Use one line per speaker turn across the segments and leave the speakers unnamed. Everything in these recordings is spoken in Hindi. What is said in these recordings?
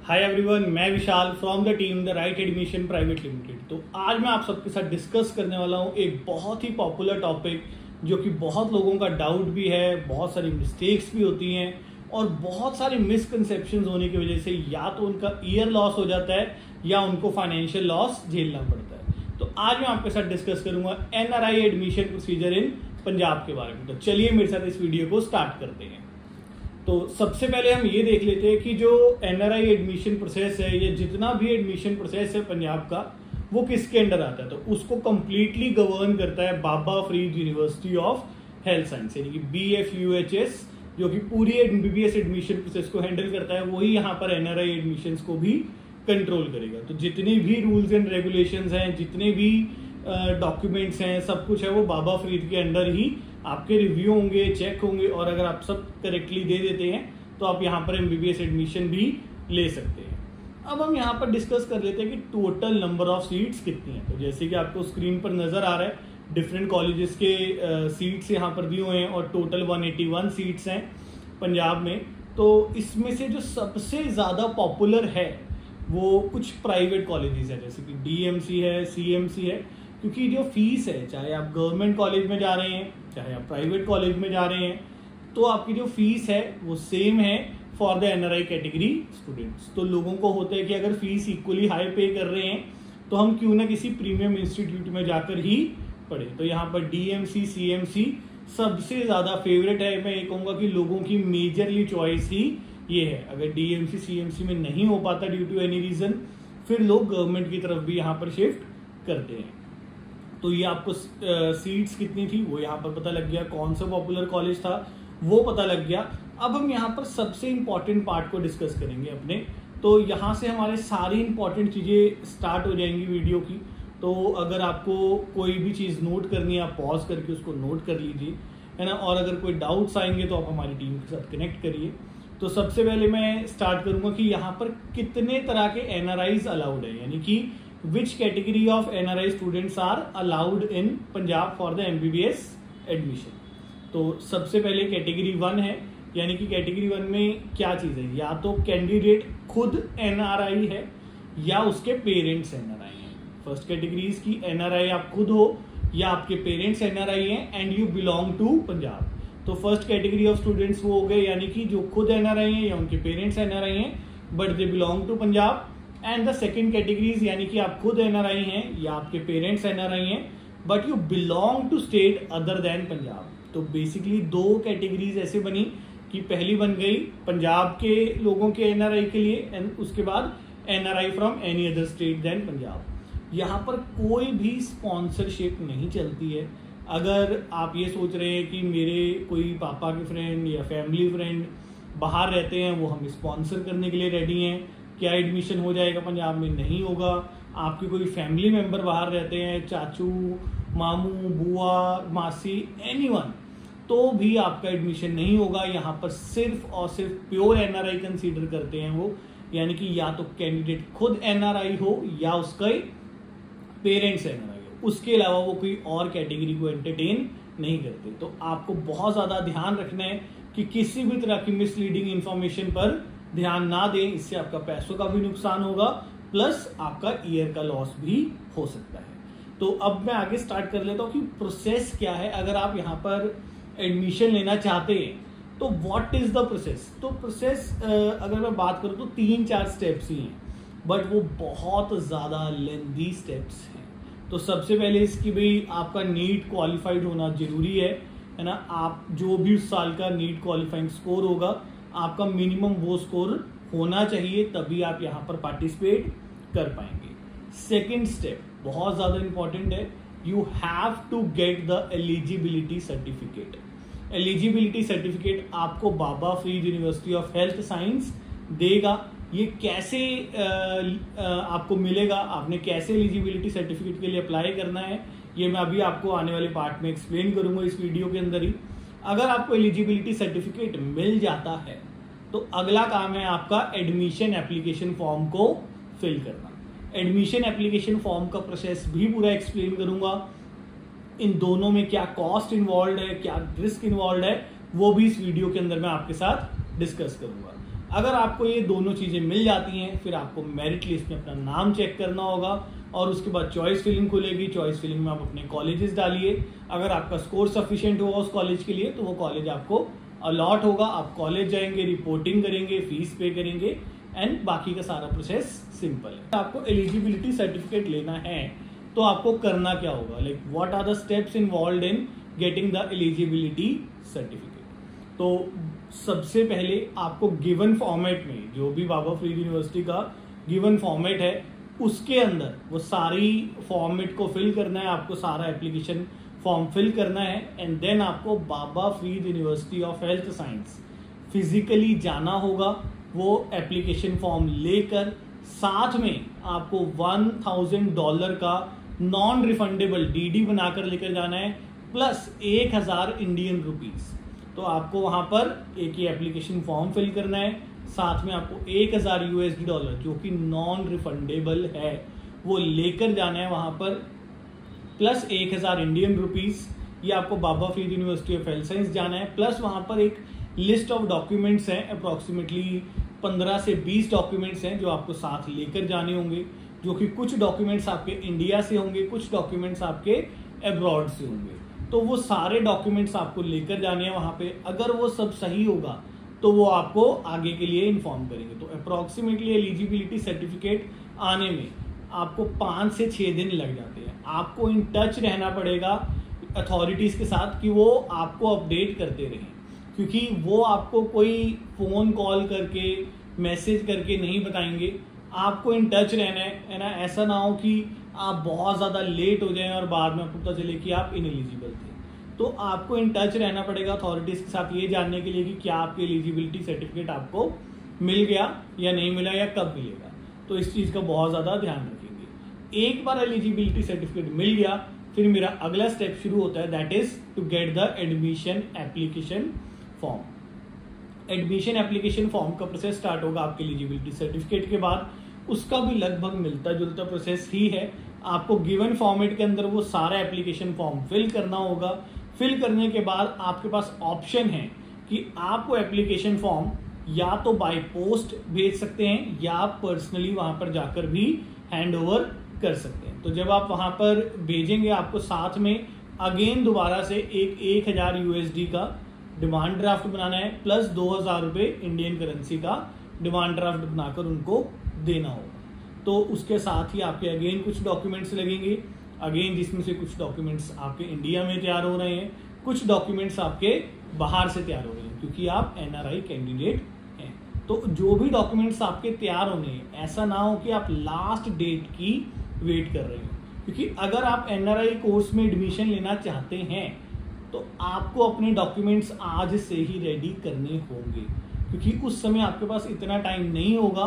हाय एवरीवन, मैं Vishal from the team the Right Admission Private Limited. तो आज मैं आप सबके साथ डिस्कस करने वाला हूँ एक बहुत ही पॉपुलर टॉपिक जो कि बहुत लोगों का डाउट भी है, बहुत सारी मिस्टेक्स भी होती हैं और बहुत सारे मिसकंसेप्शंस होने की वजह से या तो उनका ईयर लॉस हो जाता है या उनको फाइनेंशियल लॉस झेलना पड़ता है। तो आज मैं आपके साथ डिस्कस करूंगा एनआरआई एडमिशन प्रोसीजर इन पंजाब के बारे में। तो चलिए मेरे साथ इस वीडियो को स्टार्ट करते हैं। तो सबसे पहले हम ये देख लेते हैं कि जो एनआरआई एडमिशन प्रोसेस है या जितना भी एडमिशन प्रोसेस है पंजाब का, वो किसके अंडर आता है। तो उसको कंप्लीटली गवर्न करता है Baba Farid university of health Science यानी कि BFUHS, जो कि पूरी MBBS एडमिशन प्रोसेस को हैंडल करता है। वही यहाँ पर एनआरआई एडमिशंस को भी कंट्रोल करेगा। तो जितने भी रूल्स एंड रेगुलेशंस हैं, जितने भी डॉक्यूमेंट्स हैं, सब कुछ है वो बाबा फरीद के अंडर ही आपके रिव्यू होंगे, चेक होंगे और अगर आप सब करेक्टली दे देते हैं तो आप यहाँ पर MBBS एडमिशन भी ले सकते हैं। अब हम यहाँ पर डिस्कस कर लेते हैं कि टोटल नंबर ऑफ सीट्स कितनी है। तो जैसे कि आपको स्क्रीन पर नजर आ रहा है, डिफरेंट कॉलेजेस के सीट्स यहाँ पर दिए हुए हैं और टोटल 181 सीट्स हैं पंजाब में। तो इसमें से जो सबसे ज़्यादा पॉपुलर है वो कुछ प्राइवेट कॉलेजेस है, जैसे कि DMC है, CMC है। क्योंकि जो फीस है, चाहे आप गवर्नमेंट कॉलेज में जा रहे हैं चाहे आप प्राइवेट कॉलेज में जा रहे हैं, तो आपकी जो फीस है वो सेम है for the NRI category students. तो लोगों को होता है कि अगर फीस इक्वली हाई पे कर रहे हैं तो हम क्यों ना किसी प्रीमियम इंस्टीट्यूट में जाकर ही पढ़े। तो यहाँ पर DMC CMC सबसे ज़्यादा फेवरेट है। मैं ये कहूँगा कि लोगों की मेजरली चॉइस ही ये है। अगर DMC CMC में नहीं हो पाता ड्यू टू एनी रीजन, फिर लोग गवर्नमेंट की तरफ भी यहाँ पर शिफ्ट करते हैं। तो ये आपको सीट्स कितनी थी वो यहाँ पर पता लग गया, कौन सा पॉपुलर कॉलेज था वो पता लग गया। अब हम यहाँ पर सबसे इंपॉर्टेंट पार्ट को डिस्कस करेंगे अपने। तो यहाँ से हमारे सारी इंपॉर्टेंट चीज़ें स्टार्ट हो जाएंगी वीडियो की। तो अगर आपको कोई भी चीज़ नोट करनी है आप पॉज करके उसको नोट कर लीजिए, है ना। और अगर कोई डाउट्स आएंगे तो आप हमारी टीम के साथ कनेक्ट करिए। तो सबसे पहले मैं स्टार्ट करूँगा कि यहाँ पर कितने तरह के NRIs अलाउड है, यानी कि which category of NRI students are allowed in Punjab for the MBBS admission। तो सबसे पहले कैटेगरी 1 है, यानी कि कैटेगरी 1 में क्या चीज़ है, या तो कैंडिडेट खुद NRI है या उसके पेरेंट्स NRI हैं। फर्स्ट कैटेगरी की NRI आप खुद हो या आपके पेरेंट्स NRI हैं and you belong to Punjab. तो फर्स्ट कैटेगरी ऑफ स्टूडेंट्स वो हो गए, यानी कि जो खुद NRI हैं या उनके पेरेंट्स NRI हैं but they belong to Punjab. And the second categories, यानी कि आप खुद NRI हैं या आपके पेरेंट्स NRI हैं but you belong to state other than Punjab. तो बेसिकली दो कैटेगरीज ऐसे बनी कि पहली बन गई पंजाब के लोगों के NRI के लिए एंड उसके बाद NRI from any other state than Punjab. यहाँ पर कोई भी स्पॉन्सरशिप नहीं चलती है। अगर आप ये सोच रहे हैं कि मेरे कोई पापा के फ्रेंड या फैमिली फ्रेंड बाहर रहते हैं, वो हम स्पॉन्सर करने के लिए रेडी हैं, क्या एडमिशन हो जाएगा पंजाब में? नहीं होगा। आपके कोई फैमिली मेंबर बाहर रहते हैं, चाचू, मामू, बुआ, मासी, एनीवन, तो भी आपका एडमिशन नहीं होगा। यहाँ पर सिर्फ और सिर्फ प्योर NRI कंसीडर करते हैं वो, यानी कि या तो कैंडिडेट खुद NRI हो या उसका पेरेंट्स NRI हो, उसके अलावा वो कोई और कैटेगरी को एंटरटेन नहीं करते। तो आपको बहुत ज़्यादा ध्यान रखना है कि किसी भी तरह की मिसलीडिंग इंफॉर्मेशन पर ध्यान ना दें, इससे आपका पैसों का भी नुकसान होगा प्लस आपका ईयर का लॉस भी हो सकता है। तो अब मैं आगे स्टार्ट कर लेता हूँ कि प्रोसेस क्या है। अगर आप यहाँ पर एडमिशन लेना चाहते हैं तो व्हाट इज द प्रोसेस। तो प्रोसेस अगर मैं बात करूँ तो 3-4 स्टेप्स ही हैं, बट वो बहुत ज़्यादा लेंथी स्टेप्स हैं। तो सबसे पहले इसकी भाई आपका नीट क्वालिफाइड होना जरूरी है ना। आप जो भी उस साल का नीट क्वालिफाइंग स्कोर होगा, आपका मिनिमम वो स्कोर होना चाहिए, तभी आप यहाँ पर पार्टिसिपेट कर पाएंगे। सेकेंड स्टेप बहुत ज़्यादा इंपॉर्टेंट है, you have to get the eligibility certificate. Eligibility certificate आपको Baba Farid university of health Science देगा। ये कैसे आपको मिलेगा, आपने कैसे एलिजिबिलिटी सर्टिफिकेट के लिए अप्लाई करना है, ये मैं अभी आपको आने वाले पार्ट में एक्सप्लेन करूंगा इस वीडियो के अंदर ही। अगर आपको एलिजिबिलिटी सर्टिफिकेट मिल जाता है तो अगला काम है आपका एडमिशन एप्लीकेशन फॉर्म को फिल करना। एडमिशन एप्लीकेशन फॉर्म का प्रोसेस भी पूरा एक्सप्लेन करूंगा। इन दोनों में क्या कॉस्ट इन्वॉल्व है, क्या रिस्क इन्वॉल्व है, वो भी इस वीडियो के अंदर मैं आपके साथ डिस्कस करूंगा। अगर आपको ये दोनों चीज़ें मिल जाती हैं, फिर आपको मेरिट लिस्ट में अपना नाम चेक करना होगा और उसके बाद चॉइस फिलिंग खुलेगी। चॉइस फिलिंग में आप अपने कॉलेजेस डालिए। अगर आपका स्कोर सफिशिएंट होगा उस कॉलेज के लिए तो वो कॉलेज आपको अलॉट होगा। आप कॉलेज जाएंगे, रिपोर्टिंग करेंगे, फीस पे करेंगे एंड बाकी का सारा प्रोसेस सिंपल है। आपको एलिजिबिलिटी सर्टिफिकेट लेना है तो आपको करना क्या होगा, like what are the steps involved in getting the eligibility certificate. तो सबसे पहले आपको गिवन फॉर्मेट में, जो भी बाबा फरीद यूनिवर्सिटी का गिवन फॉर्मेट है उसके अंदर वो सारी फॉर्मेट को फिल करना है। आपको सारा एप्लीकेशन फॉर्म फिल करना है एंड देन आपको Baba Farid university of health Science physically जाना होगा। वो एप्लीकेशन फॉर्म लेकर साथ में आपको $1000 का नॉन रिफंडेबल डीडी बनाकर लेकर जाना है प्लस 1000 इंडियन रुपीज। तो आपको वहां पर एक ही एप्लीकेशन फॉर्म फिल करना है, साथ में आपको $1000 जो कि नॉन रिफंडेबल है वो लेकर जाना है वहां पर, प्लस 1000 इंडियन रुपीज। ये आपको Baba Farid university of health Science जाना है। प्लस वहां पर एक लिस्ट ऑफ डॉक्यूमेंट्स हैं, अप्रोक्सीमेटली 15 से 20 डॉक्यूमेंट्स हैं जो आपको साथ लेकर जाने होंगे, जो कि कुछ डॉक्यूमेंट्स आपके इंडिया से होंगे, कुछ डॉक्यूमेंट्स आपके अब्रॉड से होंगे। तो वो सारे डॉक्यूमेंट्स आपको लेकर जाने हैं वहां पे। अगर वो सब सही होगा तो वो आपको आगे के लिए इन्फॉर्म करेंगे। तो अप्रोक्सीमेटली एलिजिबिलिटी सर्टिफिकेट आने में आपको 5 से 6 दिन लग जाते हैं। आपको इन टच रहना पड़ेगा अथॉरिटीज के साथ कि वो आपको अपडेट करते रहें, क्योंकि वो आपको कोई फोन कॉल करके मैसेज करके नहीं बताएंगे। आपको इन टच रहना है ना। ऐसा ना हो कि आप बहुत ज़्यादा लेट हो जाएं और बाद में आपको पता चले कि आप इनएलिजिबल थे। तो आपको इन टच रहना पड़ेगा अथॉरिटीज़ के साथ ये जानने के लिए कि क्या आपकी एलिजिबिलिटी सर्टिफिकेट आपको मिल गया या नहीं मिला या कब मिलेगा। तो इस चीज़ का बहुत ज़्यादा ध्यान रखेंगे। एक बार एलिजिबिलिटी सर्टिफिकेट मिल गया फिर मेरा अगला स्टेप शुरू होता है, that is to get the admission application form. Admission application form का प्रोसेस स्टार्ट होगा आपके एलिजिबिलिटी सर्टिफिकेट के बाद। उसका भी लगभग मिलता जुलता प्रोसेस ही है। आपको गिवन फॉर्मेट के अंदर वो सारा एप्लीकेशन फॉर्म फिल करना होगा। फिल करने के बाद आपके पास ऑप्शन है कि आपको एप्लीकेशन फॉर्म या तो बाय पोस्ट भेज सकते हैं या आप पर्सनली वहां पर जाकर भी हैंड ओवर कर सकते हैं। तो जब आप वहां पर भेजेंगे आपको साथ में अगेन दोबारा से एक 1000 USD का डिमांड ड्राफ्ट बनाना है प्लस 2000 रुपये इंडियन करेंसी का डिमांड ड्राफ्ट बनाकर उनको देना होगा। तो उसके साथ ही आपके अगेन कुछ डॉक्यूमेंट्स लगेंगे, अगेन जिसमें से कुछ डॉक्यूमेंट्स आपके इंडिया में तैयार हो रहे हैं, कुछ डॉक्यूमेंट्स आपके बाहर से तैयार हो रहे हैं क्योंकि आप NRI कैंडिडेट हैं। तो जो भी डॉक्यूमेंट्स आपके तैयार होने हैं, ऐसा ना हो कि आप लास्ट डेट की वेट कर रहे हो, क्योंकि अगर आप NRI कोर्स में एडमिशन लेना चाहते हैं तो आपको अपने डॉक्यूमेंट्स आज से ही रेडी करने होंगे, क्योंकि उस समय आपके पास इतना टाइम नहीं होगा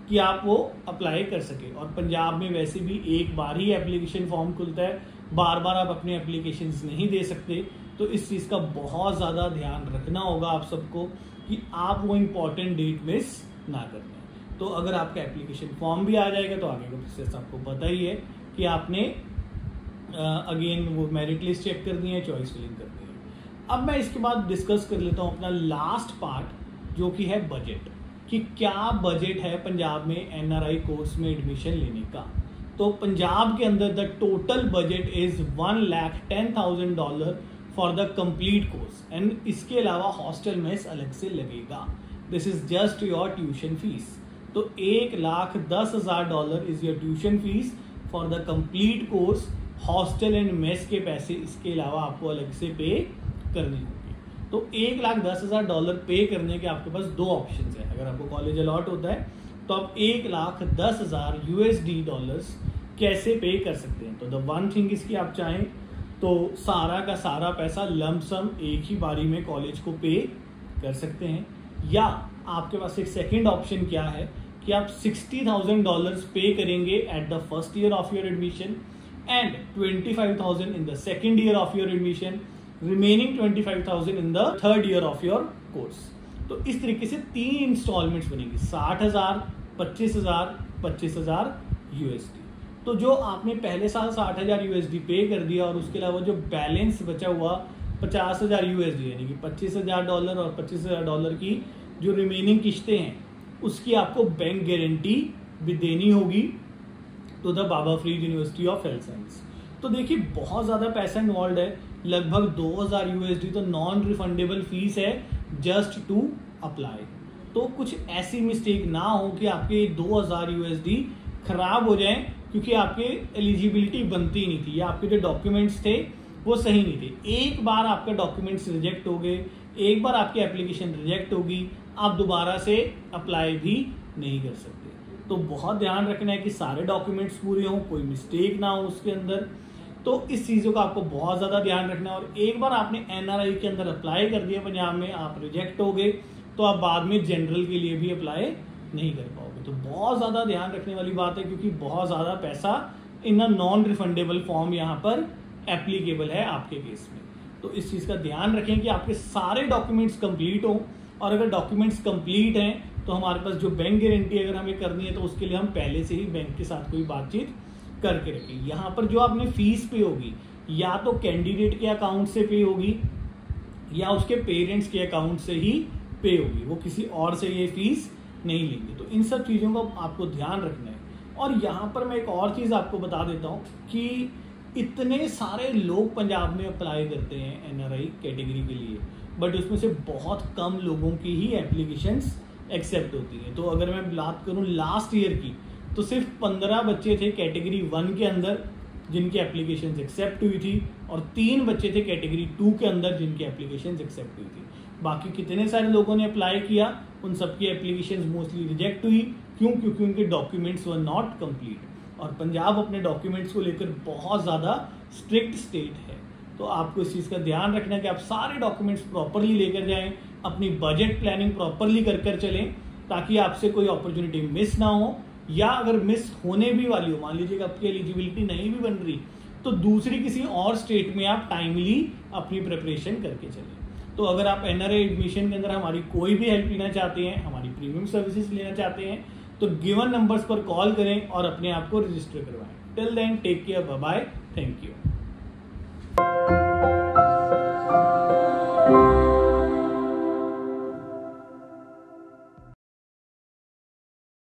कि आप वो अप्लाई कर सके। और पंजाब में वैसे भी एक बार ही एप्लीकेशन फॉर्म खुलता है, बार बार आप अपने एप्लीकेशंस नहीं दे सकते। तो इस चीज़ का बहुत ज़्यादा ध्यान रखना होगा आप सबको कि आप वो इम्पॉर्टेंट डेट मिस ना कर दें। तो अगर आपका एप्लीकेशन फॉर्म भी आ जाएगा तो आगे का प्रोसेस आपको पता ही है कि आपने अगेन वो मेरिट लिस्ट चेक करनी है, चॉइस फिलिंग करनी है। अब मैं इसके बाद डिस्कस कर लेता हूँ अपना लास्ट पार्ट जो कि है बजट, कि क्या बजट है पंजाब में NRI कोर्स में एडमिशन लेने का। तो पंजाब के अंदर the total budget is $1,10,000 for the complete course and इसके अलावा हॉस्टल मेस अलग से लगेगा। This is just your tuition fees. तो $1,10,000 is your tuition fees for the complete course. Hostel and mess के पैसे इसके अलावा आपको अलग से पे करने होंगे। तो $1,10,000 पे करने के आपके पास दो ऑप्शन है। अगर आपको कॉलेज अलॉट होता है तो आप $1,10,000 USD कैसे पे कर सकते हैं। तो द वन थिंग इसकी आप चाहें तो सारा का सारा पैसा लमसम एक ही बारी में कॉलेज को पे कर सकते हैं, या आपके पास एक सेकेंड ऑप्शन क्या है कि आप $60,000 पे करेंगे at the first year of your admission and 25,000 in the second year of your admission, remaining 25,000 in the third year of your course. तो इस तरीके से 3 इंस्टॉलमेंट्स बनेंगी, 60,000, 25,000, 25,000 USD। तो जो आपने पहले साल 60,000 USD पे कर दिया और उसके अलावा जो बैलेंस बचा हुआ 50,000 USD यानी कि $25,000 और $25,000 की जो रिमेनिंग किस्तें हैं उसकी आपको बैंक गारंटी भी देनी होगी to the Baba Farid university of health science. तो देखिए बहुत ज़्यादा पैसा इन्वॉल्व है, लगभग 2000 USD तो नॉन रिफंडेबल फीस है जस्ट टू अप्लाई। तो कुछ ऐसी मिस्टेक ना हो कि आपके 2000 USD खराब हो जाए क्योंकि आपके एलिजिबिलिटी बनती नहीं थी या आपके जो डॉक्यूमेंट्स थे वो सही नहीं थे। एक बार आपका डॉक्यूमेंट्स रिजेक्ट हो गए, एक बार आपकी एप्लीकेशन रिजेक्ट होगी, आप दोबारा से अप्लाई भी नहीं कर सकते। तो बहुत ध्यान रखना है कि सारे डॉक्यूमेंट्स पूरे हों, कोई मिस्टेक ना हो उसके अंदर। तो इस चीज़ों का आपको बहुत ज़्यादा ध्यान रखना है। और एक बार आपने NRI के अंदर अप्लाई कर दिया पंजाब में, आप रिजेक्ट हो गए तो आप बाद में जनरल के लिए भी अप्लाई नहीं कर पाओगे। तो बहुत ज़्यादा ध्यान रखने वाली बात है क्योंकि बहुत ज़्यादा पैसा इन नॉन रिफंडेबल फॉर्म यहाँ पर एप्लीकेबल है आपके केस में। तो इस चीज़ का ध्यान रखें कि आपके सारे डॉक्यूमेंट्स कंप्लीट हों, और अगर डॉक्यूमेंट्स कंप्लीट हैं तो हमारे पास जो बैंक गारंटी अगर हमें करनी है तो उसके लिए हम पहले से ही बैंक के साथ कोई बातचीत करके रखें। यहाँ पर जो आपने फीस पे होगी या तो कैंडिडेट के अकाउंट से पे होगी या उसके पेरेंट्स के अकाउंट से ही पे होगी, वो किसी और से ये फीस नहीं लेंगे। तो इन सब चीज़ों का आपको ध्यान रखना है। और यहाँ पर मैं एक और चीज़ आपको बता देता हूँ कि इतने सारे लोग पंजाब में अप्लाई करते हैं NRI कैटेगरी के लिए, बट उसमें से बहुत कम लोगों की ही एप्लीकेशंस एक्सेप्ट होती हैं। तो अगर मैं बात करूँ लास्ट ईयर की तो सिर्फ 15 बच्चे थे कैटेगरी 1 के अंदर जिनकी एप्लीकेशंस एक्सेप्ट हुई थी, और 3 बच्चे थे कैटेगरी 2 के अंदर जिनकी एप्लीकेशंस एक्सेप्ट हुई थी। बाकी कितने सारे लोगों ने अप्लाई किया, उन सबकी एप्लीकेशंस मोस्टली रिजेक्ट हुई। क्यों? क्योंकि उनके डॉक्यूमेंट्स वर नॉट कंप्लीट। और पंजाब अपने डॉक्यूमेंट्स को लेकर बहुत ज़्यादा स्ट्रिक्ट स्टेट है। तो आपको इस चीज़ का ध्यान रखना है कि आप सारे डॉक्यूमेंट्स प्रॉपरली लेकर जाएं, अपनी बजट प्लानिंग प्रॉपरली कर चलें ताकि आपसे कोई अपॉर्चुनिटी मिस ना हो, या अगर मिस होने भी वाली हो, मान लीजिए कि आपकी एलिजिबिलिटी नहीं भी बन रही, तो दूसरी किसी और स्टेट में आप टाइमली अपनी प्रिपरेशन करके चलें। तो अगर आप NRI एडमिशन के अंदर हमारी कोई भी हेल्प लेना चाहते हैं, हमारी प्रीमियम सर्विसेज लेना चाहते हैं, तो गिवन नंबर्स पर कॉल करें और अपने आप को रजिस्टर करवाएं। Till then take care, bye bye, thank you.